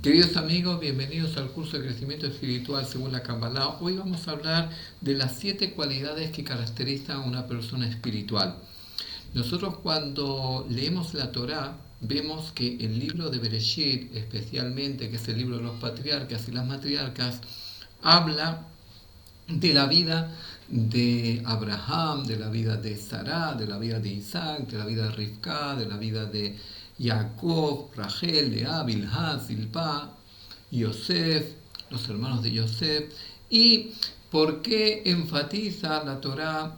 Queridos amigos, bienvenidos al curso de crecimiento espiritual según la Kabbalah. Hoy vamos a hablar de las 7 cualidades que caracterizan a una persona espiritual. Nosotros cuando leemos la Torá vemos que el libro de Bereshit, especialmente, que es el libro de los patriarcas y las matriarcas, habla de la vida de Abraham, de la vida de Sará, de la vida de Isaac, de la vida de Rivka, de la vida de Jacob, Rachel, Lea, Bilhá, Zilpá, Yosef, los hermanos de Yosef. ¿Y por qué enfatiza la Torá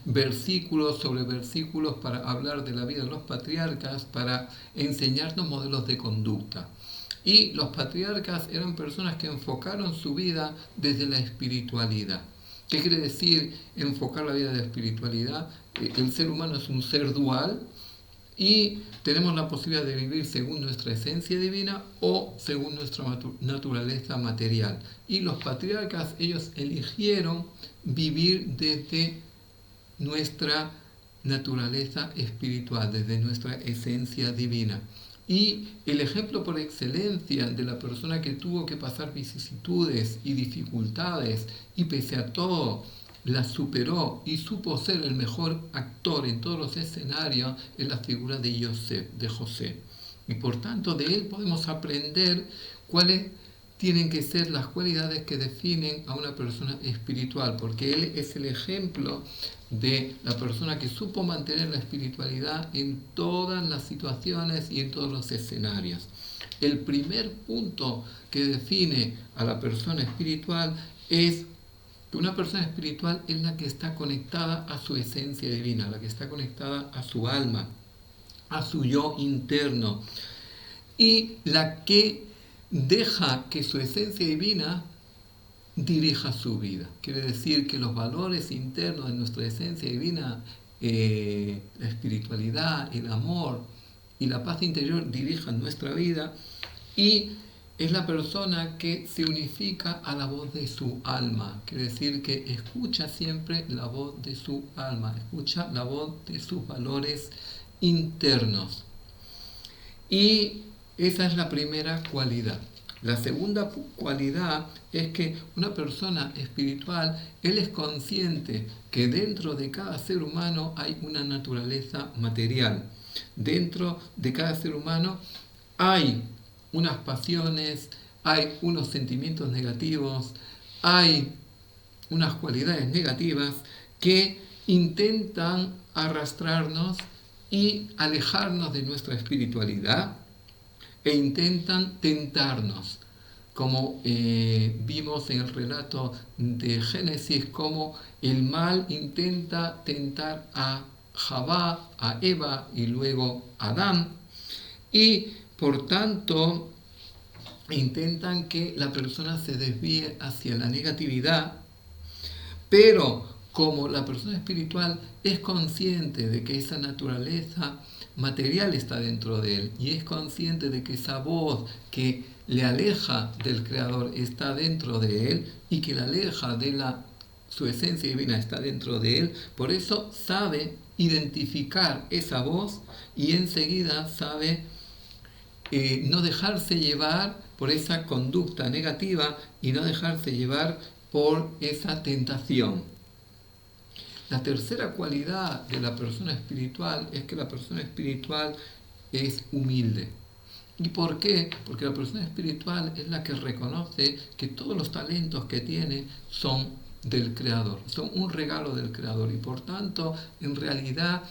versículos sobre versículos para hablar de la vida de los patriarcas, para enseñarnos modelos de conducta? Y los patriarcas eran personas que enfocaron su vida desde la espiritualidad. ¿Qué quiere decir enfocar la vida de la espiritualidad? El ser humano es un ser dual y tenemos la posibilidad de vivir según nuestra esencia divina o según nuestra naturaleza material. Y los patriarcas, ellos eligieron vivir desde nuestra naturaleza espiritual, desde nuestra esencia divina. Y el ejemplo por excelencia de la persona que tuvo que pasar vicisitudes y dificultades y pese a todo las superó y supo ser el mejor actor en todos los escenarios es la figura de José. Y por tanto de él podemos aprender cuáles tienen que ser las cualidades que definen a una persona espiritual, porque él es el ejemplo de la persona que supo mantener la espiritualidad en todas las situaciones y en todos los escenarios. El primer punto que define a la persona espiritual es que una persona espiritual es la que está conectada a su esencia divina, la que está conectada a su alma, a su yo interno, y la que deja que su esencia divina dirija su vida. Quiere decir que los valores internos de nuestra esencia divina, la espiritualidad, el amor y la paz interior dirijan nuestra vida, y es la persona que se unifica a la voz de su alma. Quiere decir que escucha siempre la voz de su alma, escucha la voz de sus valores internos. Y esa es la primera cualidad. La segunda cualidad es que una persona espiritual, él es consciente que dentro de cada ser humano hay una naturaleza material. Dentro de cada ser humano hay unas pasiones, hay unos sentimientos negativos, hay unas cualidades negativas que intentan arrastrarnos y alejarnos de nuestra espiritualidad e intentan tentarnos, como vimos en el relato de Génesis, como el mal intenta tentar a Javá, a Eva y luego a Adán, y por tanto intentan que la persona se desvíe hacia la negatividad, pero como la persona espiritual es consciente de que esa naturaleza material está dentro de él y es consciente de que esa voz que le aleja del Creador está dentro de él y que le aleja de su esencia divina está dentro de él, por eso sabe identificar esa voz y enseguida sabe no dejarse llevar por esa conducta negativa y no dejarse llevar por esa tentación. La tercera cualidad de la persona espiritual es que la persona espiritual es humilde. ¿Y por qué? Porque la persona espiritual es la que reconoce que todos los talentos que tiene son del Creador, son un regalo del Creador, y por tanto, en realidad,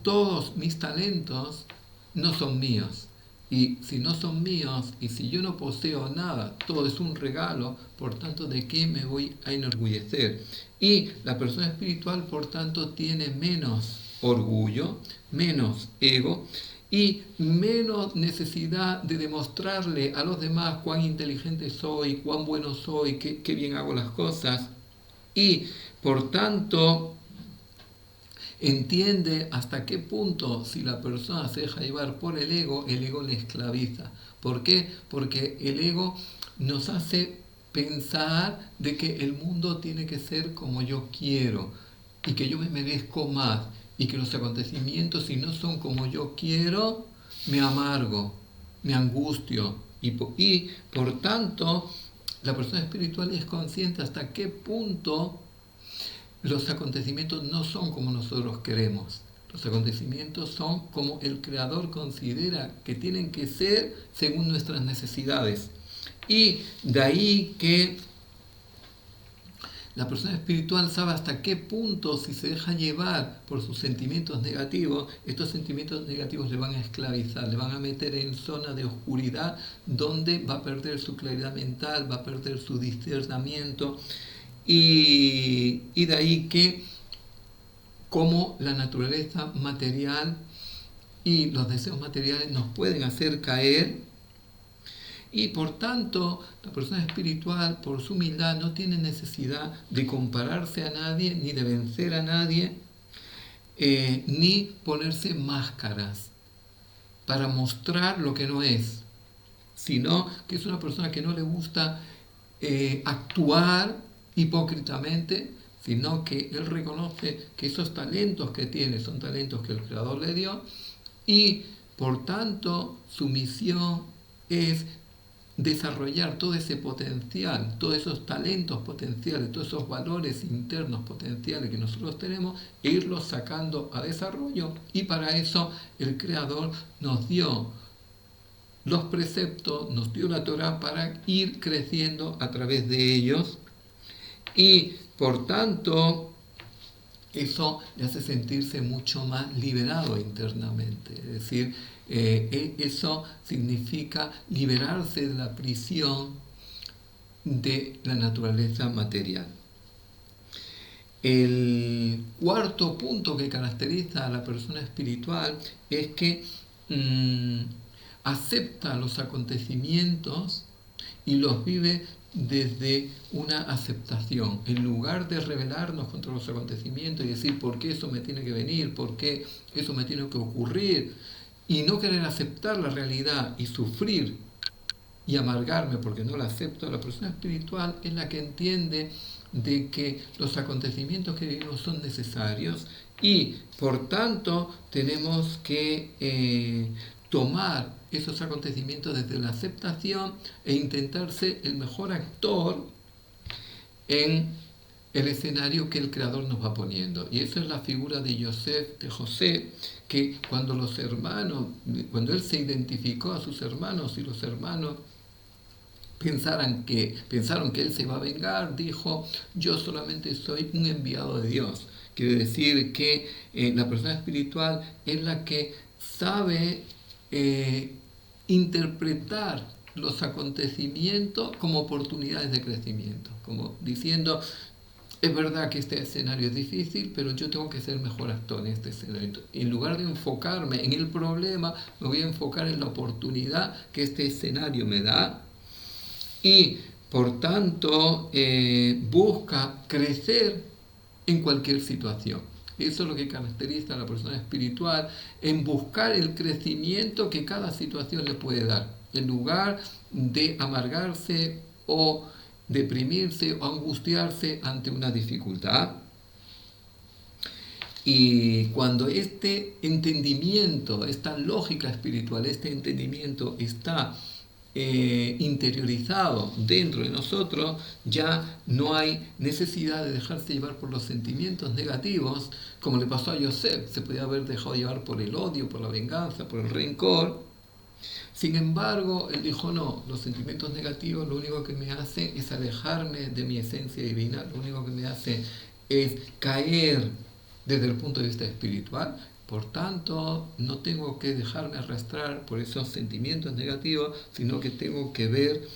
todos mis talentos no son míos. Y si no son míos, y si yo no poseo nada, todo es un regalo, por tanto, ¿de qué me voy a enorgullecer? Y la persona espiritual, por tanto, tiene menos orgullo, menos ego y menos necesidad de demostrarle a los demás cuán inteligente soy, cuán bueno soy, qué bien hago las cosas. Y, por tanto, entiende hasta qué punto, si la persona se deja llevar por el ego le esclaviza. ¿Por qué? Porque el ego nos hace pensar de que el mundo tiene que ser como yo quiero y que yo me merezco más y que los acontecimientos, si no son como yo quiero, me amargo, me angustio, Y por tanto, la persona espiritual es consciente hasta qué punto los acontecimientos no son como nosotros queremos. Los acontecimientos son como el Creador considera que tienen que ser según nuestras necesidades. Y de ahí que la persona espiritual sabe hasta qué punto, si se deja llevar por sus sentimientos negativos, estos sentimientos negativos le van a esclavizar, le van a meter en zona de oscuridad donde va a perder su claridad mental, va a perder su discernimiento. Y de ahí que como la naturaleza material y los deseos materiales nos pueden hacer caer, y por tanto la persona espiritual, por su humildad, no tiene necesidad de compararse a nadie, ni de vencer a nadie, ni ponerse máscaras para mostrar lo que no es, sino que es una persona que no le gusta actuar hipócritamente, sino que él reconoce que esos talentos que tiene son talentos que el Creador le dio, y por tanto su misión es desarrollar todo ese potencial, todos esos talentos potenciales, todos esos valores internos potenciales que nosotros tenemos, e irlos sacando a desarrollo. Y para eso el Creador nos dio los preceptos, nos dio la Torah para ir creciendo a través de ellos, y por tanto eso le hace sentirse mucho más liberado internamente. Es decir, eso significa liberarse de la prisión de la naturaleza material. El cuarto punto que caracteriza a la persona espiritual es que acepta los acontecimientos y los vive desde una aceptación, en lugar de rebelarnos contra los acontecimientos y decir por qué eso me tiene que venir, por qué eso me tiene que ocurrir, y no querer aceptar la realidad y sufrir y amargarme porque no la acepto. La persona espiritual es la que entiende de que los acontecimientos que vivimos son necesarios, y por tanto tenemos que tomar esos acontecimientos desde la aceptación e intentar ser el mejor actor en el escenario que el Creador nos va poniendo. Y eso es la figura de José, que cuando él se identificó a sus hermanos y los hermanos pensaron que él se iba a vengar, dijo: yo solamente soy un enviado de Dios. Quiere decir que la persona espiritual es la que sabe interpretar los acontecimientos como oportunidades de crecimiento, como diciendo: es verdad que este escenario es difícil, pero yo tengo que ser mejor actor en este escenario. En lugar de enfocarme en el problema, me voy a enfocar en la oportunidad que este escenario me da, y por tanto busca crecer en cualquier situación. Eso es lo que caracteriza a la persona espiritual, en buscar el crecimiento que cada situación le puede dar, en lugar de amargarse o deprimirse o angustiarse ante una dificultad. Y cuando este entendimiento, esta lógica espiritual, este entendimiento está interiorizado dentro de nosotros, ya no hay necesidad de dejarse llevar por los sentimientos negativos, como le pasó a Yosef. Se podía haber dejado llevar por el odio, por la venganza, por el rencor. Sin embargo, él dijo: no, los sentimientos negativos lo único que me hacen es alejarme de mi esencia divina, lo único que me hace es caer desde el punto de vista espiritual. Por tanto, no tengo que dejarme arrastrar por esos sentimientos negativos, sino que tengo que ver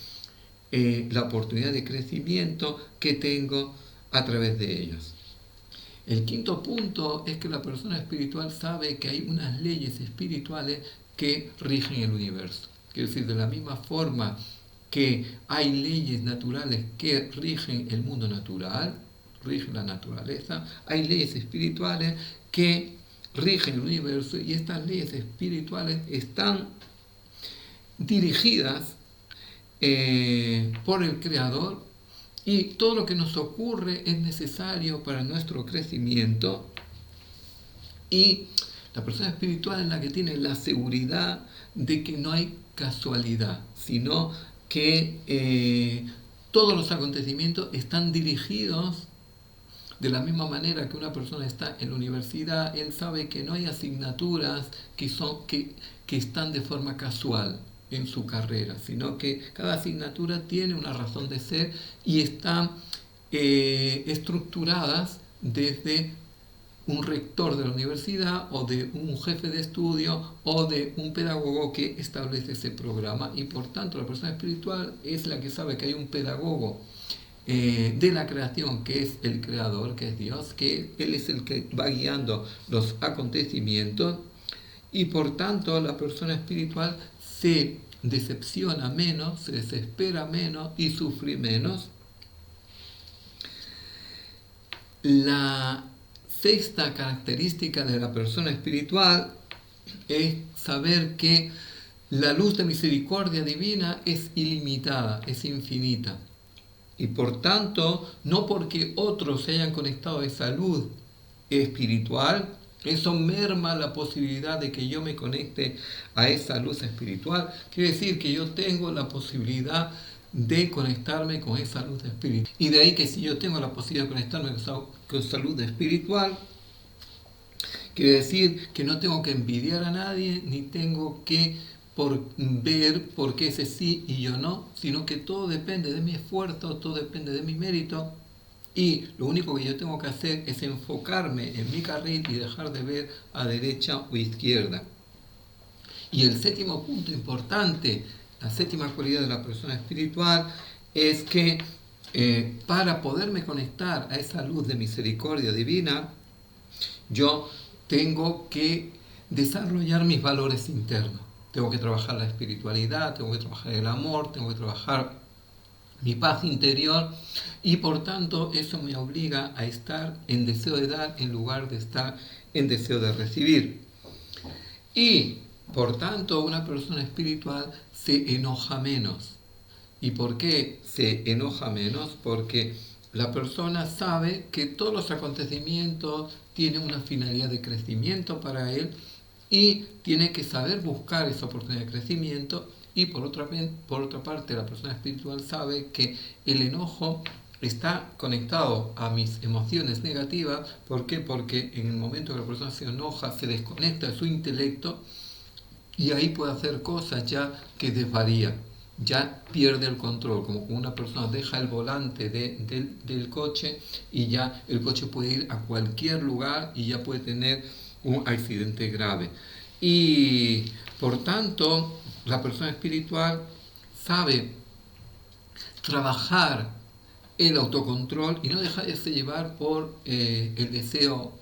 la oportunidad de crecimiento que tengo a través de ellos. El quinto punto es que la persona espiritual sabe que hay unas leyes espirituales que rigen el universo. Quiere decir, de la misma forma que hay leyes naturales que rigen el mundo natural, rigen la naturaleza, hay leyes espirituales que rigen el universo, y estas leyes espirituales están dirigidas por el Creador, y todo lo que nos ocurre es necesario para nuestro crecimiento. Y la persona espiritual es la que tiene la seguridad de que no hay casualidad, sino que todos los acontecimientos están dirigidos de la misma manera que una persona está en la universidad. Él sabe que no hay asignaturas que están de forma casual en su carrera, sino que cada asignatura tiene una razón de ser y están estructuradas desde un rector de la universidad o de un jefe de estudio o de un pedagogo que establece ese programa, y por tanto la persona espiritual es la que sabe que hay un pedagogo de la creación, que es el creador, que es Dios, que Él es el que va guiando los acontecimientos, y por tanto la persona espiritual se decepciona menos, se desespera menos y sufre menos. La sexta característica de la persona espiritual es saber que la luz de misericordia divina es ilimitada, es infinita. Y por tanto, no porque otros se hayan conectado a esa luz espiritual, eso merma la posibilidad de que yo me conecte a esa luz espiritual. Quiere decir que yo tengo la posibilidad de conectarme con esa luz espiritual. Y de ahí que si yo tengo la posibilidad de conectarme con esa luz espiritual, quiere decir que no tengo que envidiar a nadie, ni tengo que ver por qué ese sí y yo no, sino que todo depende de mi esfuerzo, todo depende de mi mérito, y lo único que yo tengo que hacer es enfocarme en mi carril y dejar de ver a derecha o izquierda. Y el séptimo punto importante, la séptima cualidad de la persona espiritual, es que para poderme conectar a esa luz de misericordia divina, yo tengo que desarrollar mis valores internos. Tengo que trabajar la espiritualidad, tengo que trabajar el amor, tengo que trabajar mi paz interior, y por tanto eso me obliga a estar en deseo de dar en lugar de estar en deseo de recibir. Y por tanto una persona espiritual se enoja menos. ¿Y por qué se enoja menos? Porque la persona sabe que todos los acontecimientos tienen una finalidad de crecimiento para él, y tiene que saber buscar esa oportunidad de crecimiento. Y por otra parte, la persona espiritual sabe que el enojo está conectado a mis emociones negativas. ¿Por qué? Porque en el momento que la persona se enoja, se desconecta de su intelecto, y ahí puede hacer cosas ya que desvarían, ya pierde el control, como una persona deja el volante del coche y ya el coche puede ir a cualquier lugar y ya puede tener un accidente grave. Y por tanto, la persona espiritual sabe trabajar el autocontrol y no dejarse llevar por el deseo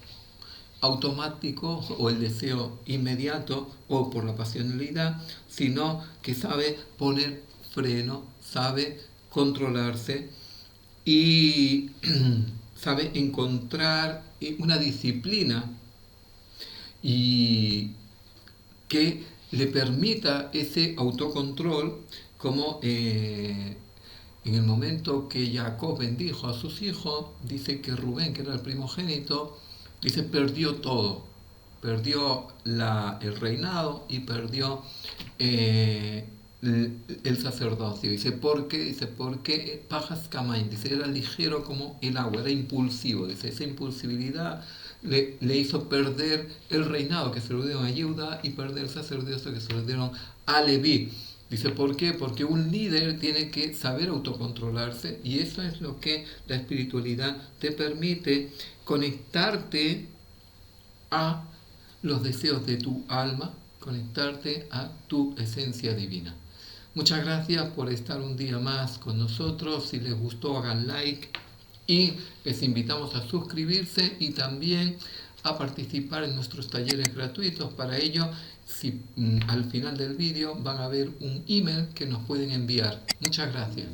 automático o el deseo inmediato o por la pasionalidad, sino que sabe poner freno, sabe controlarse y sabe encontrar una disciplina y que le permita ese autocontrol, como en el momento que Jacob bendijo a sus hijos, dice que Rubén, que era el primogénito, dice perdió todo, perdió el reinado y perdió el sacerdocio. Dice, ¿por qué? Dice, porque Pajas Kamain, dice, era ligero como el agua, era impulsivo. Dice, esa impulsividad le hizo perder el reinado que se lo dieron a Yehuda y perder el sacerdocio que se lo dieron a Leví. Dice, ¿por qué? Porque un líder tiene que saber autocontrolarse, y eso es lo que la espiritualidad te permite, conectarte a los deseos de tu alma, conectarte a tu esencia divina. Muchas gracias por estar un día más con nosotros. Si les gustó, hagan like, y les invitamos a suscribirse y también a participar en nuestros talleres gratuitos. Para ello, al final del vídeo van a ver un email que nos pueden enviar. Muchas gracias.